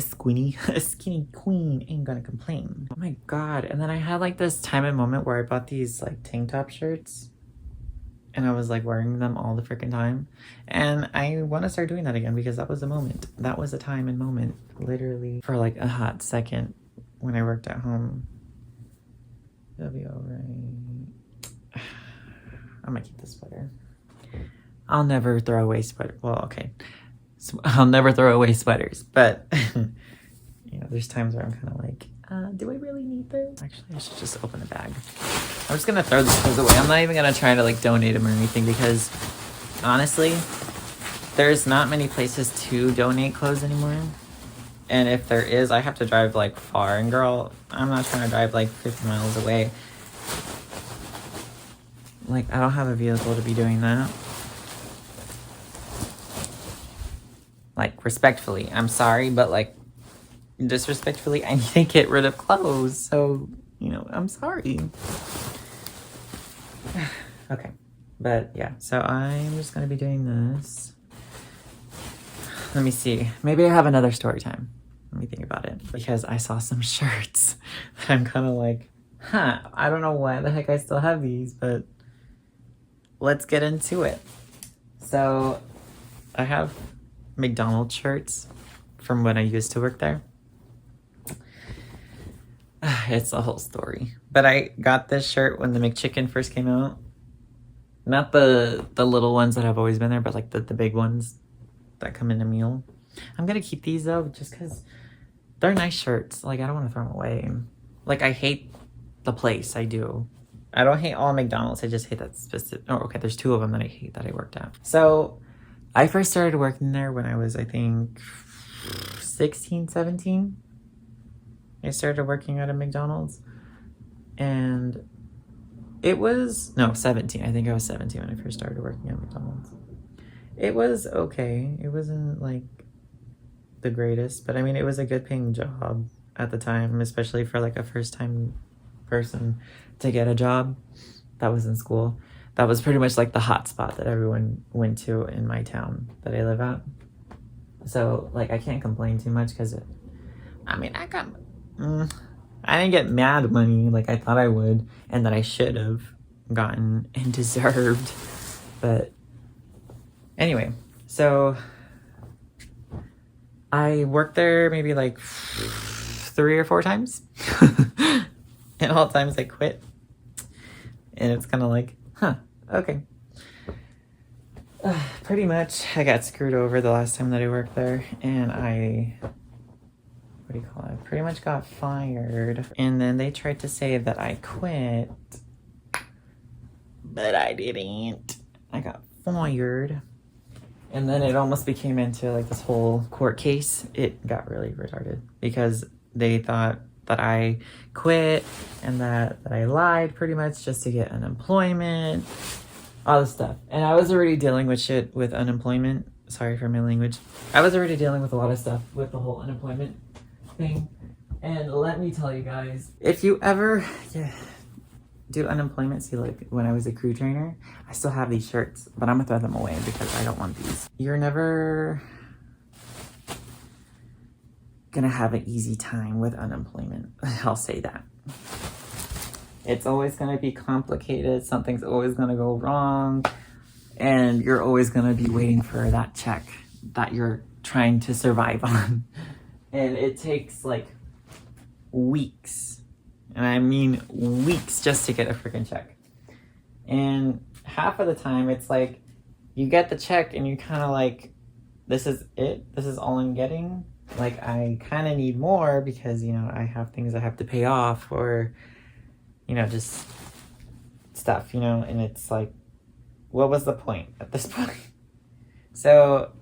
queen ain't gonna complain. Oh my god. And then I had like this time and moment where I bought these like tank top shirts and I was like wearing them all the freaking time. And I want to start doing that again because that was a moment. That was a time and moment, literally, for like a hot second when I worked at home. It'll be alright. I'm gonna keep this sweater. I'll never throw away sweater. Well, okay. So I'll never throw away sweaters, but you know, there's times where I'm kind of like, do I really need this? Actually, I should just open the bag. I'm just gonna throw these clothes away. I'm not even gonna try to like donate them or anything because honestly, there's not many places to donate clothes anymore. And if there is, I have to drive like far. And girl, I'm not trying to drive like 50 miles away. Like, I don't have a vehicle to be doing that. Like, respectfully, I'm sorry, but like, disrespectfully, I need to get rid of clothes. So, you know, I'm sorry. Okay. But yeah, so I'm just gonna be doing this. Let me see. Maybe I have another story time. Let me think about it. Because I saw some shirts that I'm kind of like, I don't know why the heck I still have these, but let's get into it. So I have McDonald's shirts from when I used to work there. It's a whole story. But I got this shirt when the McChicken first came out. Not the little ones that have always been there, but like the big ones that come in a meal. I'm gonna keep these though, just because they're nice shirts. Like, I don't want to throw them away. Like, I hate the place. I do. I don't hate all McDonald's. I just hate that specific. Oh, okay. There's two of them that I hate that I worked at. So I first started working there when I was, I think, 16, 17. I started working at a McDonald's. And it was, no, 17. I think I was 17 when I first started working at McDonald's. It was okay. It wasn't like the greatest, but I mean, it was a good paying job at the time, especially for like a first time person to get a job that was in school. That was pretty much like the hot spot that everyone went to in my town that I live at. So like, I can't complain too much because I didn't get mad money like I thought I would and that I should have gotten and deserved. But anyway, so I worked there maybe like 3 or 4 times. And all times I quit. And it's kind of like, okay. Pretty much I got screwed over the last time that I worked there. And I pretty much got fired. And then they tried to say that I quit. But I didn't. I got fired. And then it almost became into like this whole court case. It got really retarded because they thought that I quit and that I lied pretty much just to get unemployment, all this stuff. And I was already dealing with shit with unemployment. Sorry for my language. I was already dealing with a lot of stuff with the whole unemployment thing. And let me tell you guys, if you ever do unemployment, see, like when I was a crew trainer, I still have these shirts, but I'm gonna throw them away because I don't want these. You're never gonna have an easy time with unemployment. I'll say that. It's always gonna be complicated. Something's always gonna go wrong. And you're always gonna be waiting for that check that you're trying to survive on. And it takes like weeks. And I mean weeks just to get a freaking check. And half of the time it's like you get the check and you kind of like, this is it? This is all I'm getting? Like, I kind of need more because, you know, I have things I have to pay off or, you know, just stuff, you know? And it's like, what was the point at this point? So,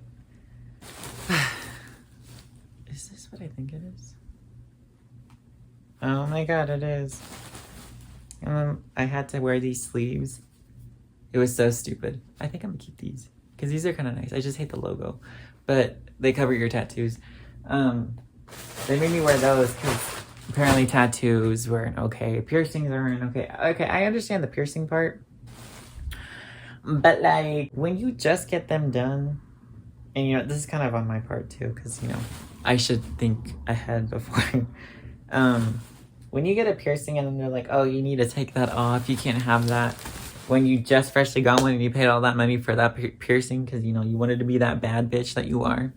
is this what I think it is? Oh my god, it is. I had to wear these sleeves. It was so stupid. I think I'm gonna keep these because these are kind of nice. I just hate the logo, but they cover your tattoos. They made me wear those because apparently tattoos weren't okay. Piercings aren't okay. Okay, I understand the piercing part, but like when you just get them done, and you know, this is kind of on my part too, because you know, I should think ahead before. When you get a piercing and then they're like, oh, you need to take that off, you can't have that. When you just freshly got one and you paid all that money for that piercing because, you know, you wanted to be that bad bitch that you are.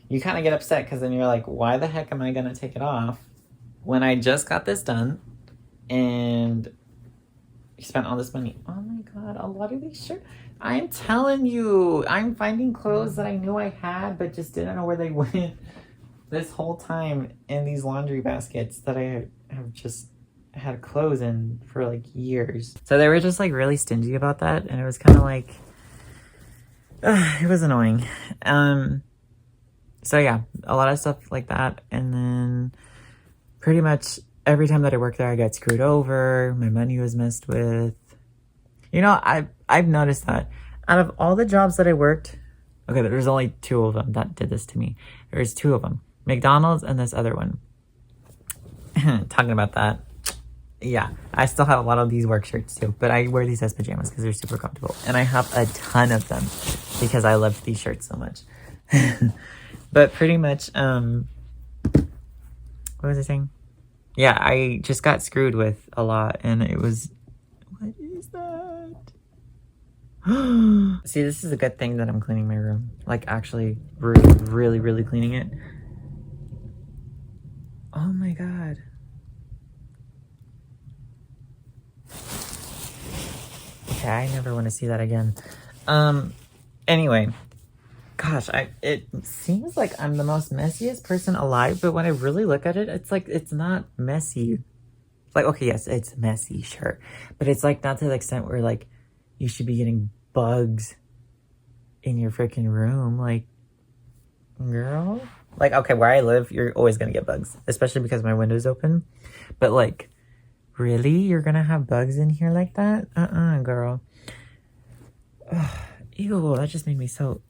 You kind of get upset because then you're like, why the heck am I going to take it off when I just got this done and you spent all this money? Oh my God, a lot of these shirts. I'm telling you, I'm finding clothes that I knew I had but just didn't know where they went this whole time in these laundry baskets that I have just had clothes in for like years. So they were just like really stingy about that, and it was kind of like, it was annoying. So yeah, a lot of stuff like that, and then pretty much every time that I worked there, I got screwed over. My money was messed with. You know, I've noticed that out of all the jobs that I worked, okay, there's only 2 of them that did this to me. There's 2 of them. McDonald's and this other one. Talking about that. Yeah, I still have a lot of these work shirts too, but I wear these as pajamas because they're super comfortable. And I have a ton of them because I love these shirts so much. But pretty much, what was I saying? Yeah, I just got screwed with a lot, and it was, what is that? See, this is a good thing that I'm cleaning my room. Like, actually, really, really cleaning it. Oh my God. Okay, I never want to see that again. Anyway, gosh, it seems like I'm the most messiest person alive, but when I really look at it, it's like, it's not messy. Like, okay, yes, it's messy, sure. But it's like not to the extent where like you should be getting bugs in your freaking room. Like, girl. Like, okay, where I live, you're always gonna get bugs, especially because my window's open. But like, really? You're gonna have bugs in here like that? Girl. Ugh, ew, that just made me so...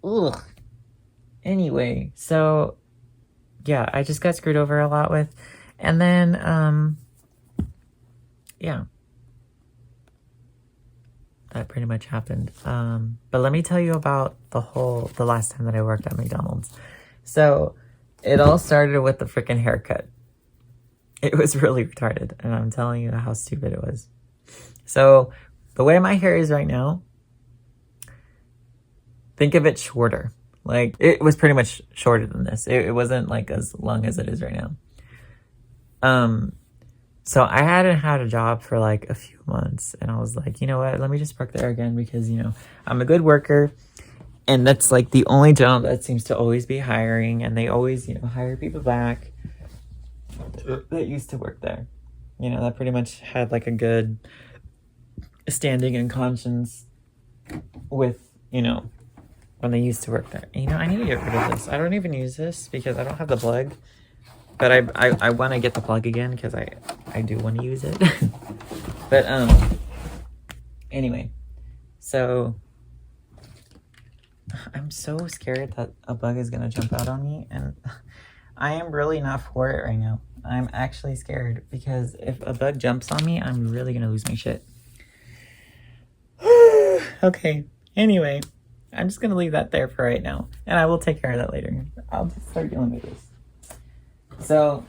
Ugh. Anyway, so... yeah, I just got screwed over a lot with... and then, yeah. That pretty much happened. But let me tell you about the last time that I worked at McDonald's. So, it all started with the freaking haircut. It was really retarded, and I'm telling you how stupid it was. So, the way my hair is right now, think of it shorter. Like, it was pretty much shorter than this. It wasn't, like, as long as it is right now. So I hadn't had a job for, like, a few months, and I was like, you know what? Let me just work there again because, you know, I'm a good worker, and that's, like, the only job that seems to always be hiring, and they always, you know, hire people back that used to work there, you know, that pretty much had like a good standing and conscience with, you know, when they used to work there. You know, I need to get rid of this. I don't even use this because I don't have the plug, but I want to get the plug again because I do want to use it. But anyway, so I'm so scared that a bug is gonna jump out on me, and I am really not for it right now. I'm actually scared because if a bug jumps on me, I'm really gonna lose my shit. Okay, anyway, I'm just gonna leave that there for right now, and I will take care of that later. I'll just start dealing with this. So,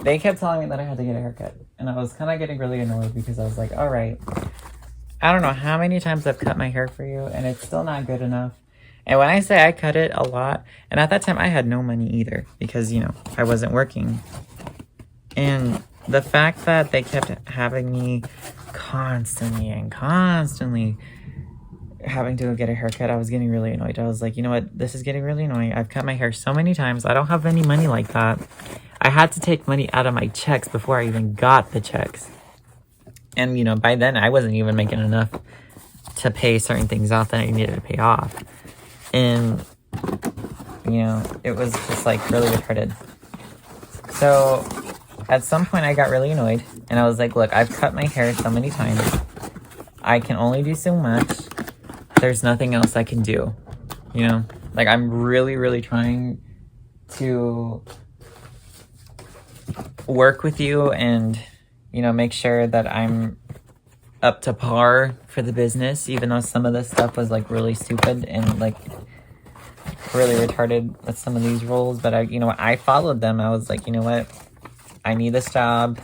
they kept telling me that I had to get a haircut, and I was kind of getting really annoyed because I was like, all right, I don't know how many times I've cut my hair for you, and it's still not good enough. And when I say I cut it a lot, and at that time I had no money either because, you know, I wasn't working. And the fact that they kept having me constantly having to go get a haircut, I was getting really annoyed. I was like, you know what? This is getting really annoying. I've cut my hair so many times. I don't have any money like that. I had to take money out of my checks before I even got the checks. And, you know, by then I wasn't even making enough to pay certain things off that I needed to pay off. And, you know, it was just, like, really retarded. So, at some point, I got really annoyed. And I was like, look, I've cut my hair so many times. I can only do so much. There's nothing else I can do. You know? Like, I'm really, really trying to work with you and, you know, make sure that I'm up to par for the business, even though some of this stuff was like really stupid and like really retarded with some of these rules, but you know what? I followed them. I was like, you know what? I need this job.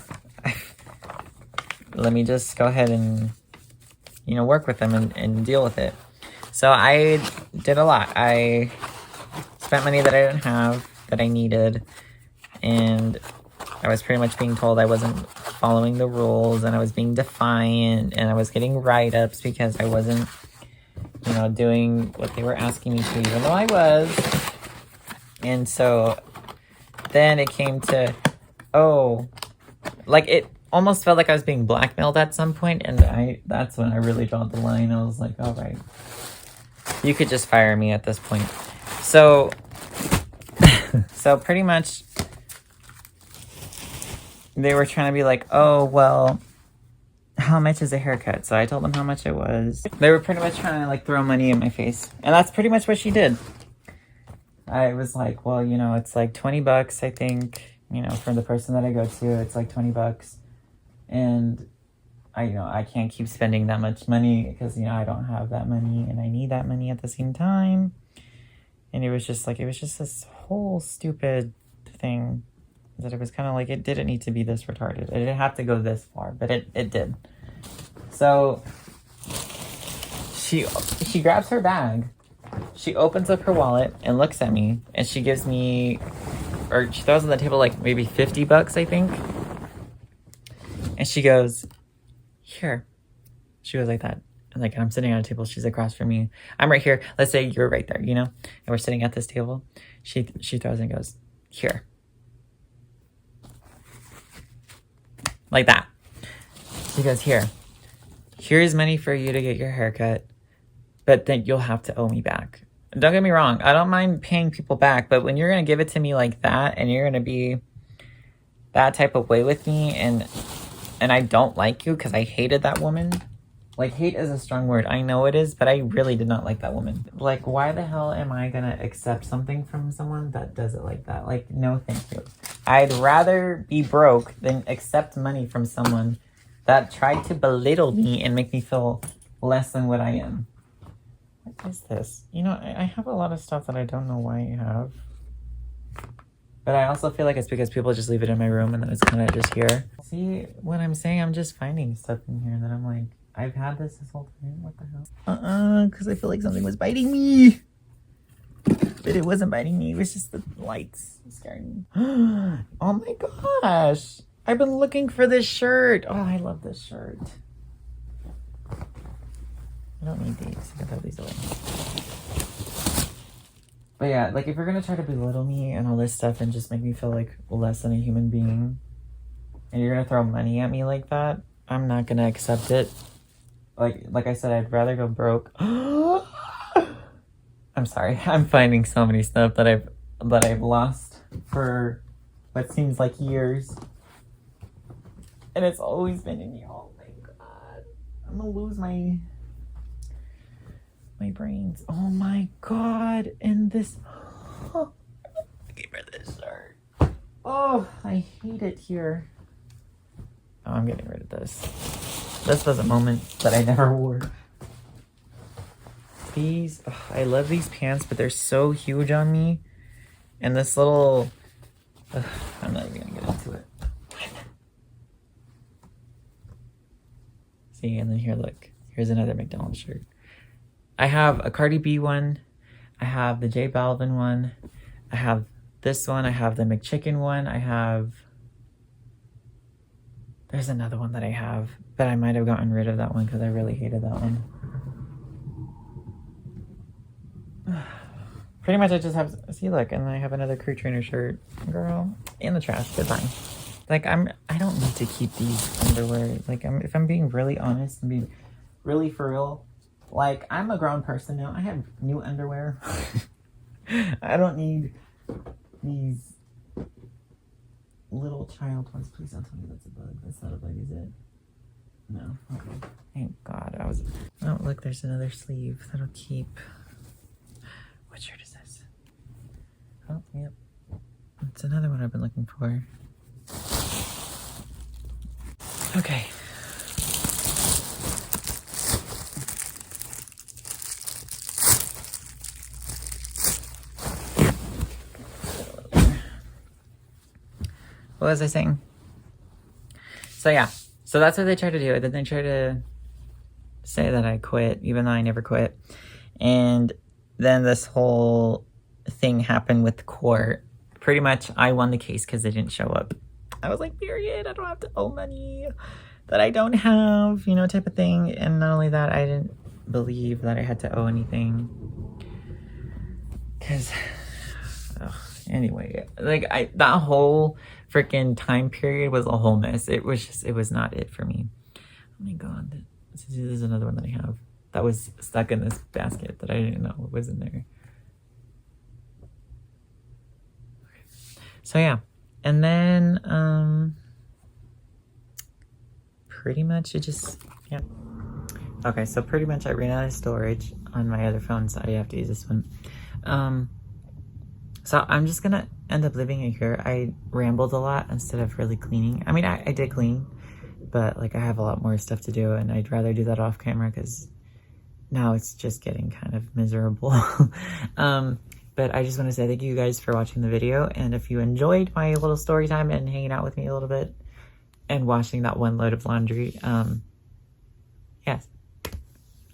Let me just go ahead and, you know, work with them and deal with it. So I did a lot. I spent money that I didn't have, that I needed, and I was pretty much being told I wasn't following the rules, and I was being defiant, and I was getting write-ups because I wasn't, you know, doing what they were asking me to, even though I was. And so then it came to, oh, like it almost felt like I was being blackmailed at some point, and that's when I really draw the line. I was like, all right, you could just fire me at this point. So, so pretty much they were trying to be like, oh, well, how much is a haircut? So I told them how much it was. They were pretty much trying to like throw money in my face. And that's pretty much what she did. I was like, well, you know, it's like 20 bucks, I think, you know, for the person that I go to, it's like 20 bucks. And I, you know, I can't keep spending that much money because, you know, I don't have that money and I need that money at the same time. And it was just this whole stupid thing that it was kind of like, it didn't need to be this retarded. It didn't have to go this far, but it did. So she grabs her bag, she opens up her wallet and looks at me, and she gives me, or she throws on the table like maybe 50 bucks, I think. And she goes, here. She goes like that. And like, I'm sitting at a table, she's across from me. I'm right here. Let's say you're right there, you know? And we're sitting at this table. She throws and goes, here. Like that. She goes, here's money for you to get your haircut, but then you'll have to owe me back. Don't get me wrong, I don't mind paying people back, but when you're going to give it to me like that, and you're going to be that type of way with me, and I don't like you because I hated that woman. Like, hate is a strong word. I know it is, but I really did not like that woman. Like, why the hell am I going to accept something from someone that does it like that? Like, no thank you. I'd rather be broke than accept money from someone that tried to belittle me and make me feel less than what I am. What is this? You know, I have a lot of stuff that I don't know why I have. But I also feel like it's because people just leave it in my room and then it's kind of just here. See what I'm saying? I'm just finding stuff in here that I'm like, I've had this whole time. What the hell? Because I feel like something was biting me. But it wasn't biting me. It was just the lights scaring me. Oh my gosh. I've been looking for this shirt. Oh, I love this shirt. I don't need these. I can throw these away. But yeah, like if you're going to try to belittle me and all this stuff and just make me feel like less than a human being, and you're going to throw money at me like that, I'm not going to accept it. Like I said, I'd rather go broke. I'm sorry. I'm finding so many stuff that I've lost for what seems like years. And it's always been in here. Oh my god. I'm gonna lose my brains. Oh my god. And this, give her this shirt. Oh, I hate it here. Oh, I'm getting rid of this. This was a moment that I never wore. These, I love these pants, but they're so huge on me. And this little, I'm not even gonna get into it. See, and then here, look. Here's another McDonald's shirt. I have a Cardi B one. I have the J Balvin one. I have this one. I have the McChicken one. There's another one that I have, but I might have gotten rid of that one because I really hated that one. Pretty much I just have, see, look, and then I have another crew trainer shirt. Girl, in the trash, goodbye. Like, I don't need to keep these underwear. Like, if I'm being really honest and being really for real, like, I'm a grown person now. I have new underwear. I don't need these little child ones. Please don't tell me that's a bug. That's not a bug, is it? No. Okay. Thank God. Oh, look, there's another sleeve that'll keep. What shirt is this? Oh, yep. It's another one I've been looking for. Okay. What was I saying? So yeah, so that's what they tried to do. Then they tried to say that I quit, even though I never quit. And then this whole thing happened with the court. Pretty much, I won the case because they didn't show up. I was like, period, I don't have to owe money that I don't have, you know, type of thing. And not only that, I didn't believe that I had to owe anything. Because, anyway, like, that whole freaking time period was a whole mess. It was not it for me. Oh my God. This is another one that I have that was stuck in this basket that I didn't know was in there. Okay. So yeah, and then pretty much it just, yeah. Okay, so pretty much I ran out of storage on my other phone, so I have to use this one. So I'm just gonna end up leaving it here. I rambled a lot instead of really cleaning. I mean, I did clean, but like I have a lot more stuff to do, and I'd rather do that off camera because now it's just getting kind of miserable. But I just want to say thank you guys for watching the video, and if you enjoyed my little story time and hanging out with me a little bit and washing that one load of laundry, yes,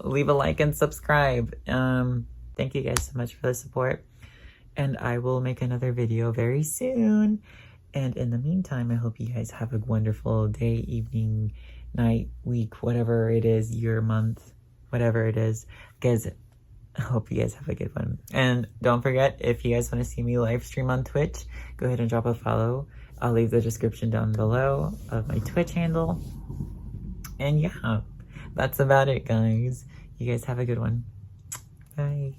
leave a like and subscribe. Thank you guys so much for the support, and I will make another video very soon. And in the meantime, I hope you guys have a wonderful day, evening, night, week, whatever it is, year, month, whatever it is. Guys, I hope you guys have a good one. And don't forget, if you guys want to see me live stream on Twitch, go ahead and drop a follow. I'll leave the description down below of my Twitch handle. And yeah, that's about it, guys. You guys have a good one. Bye.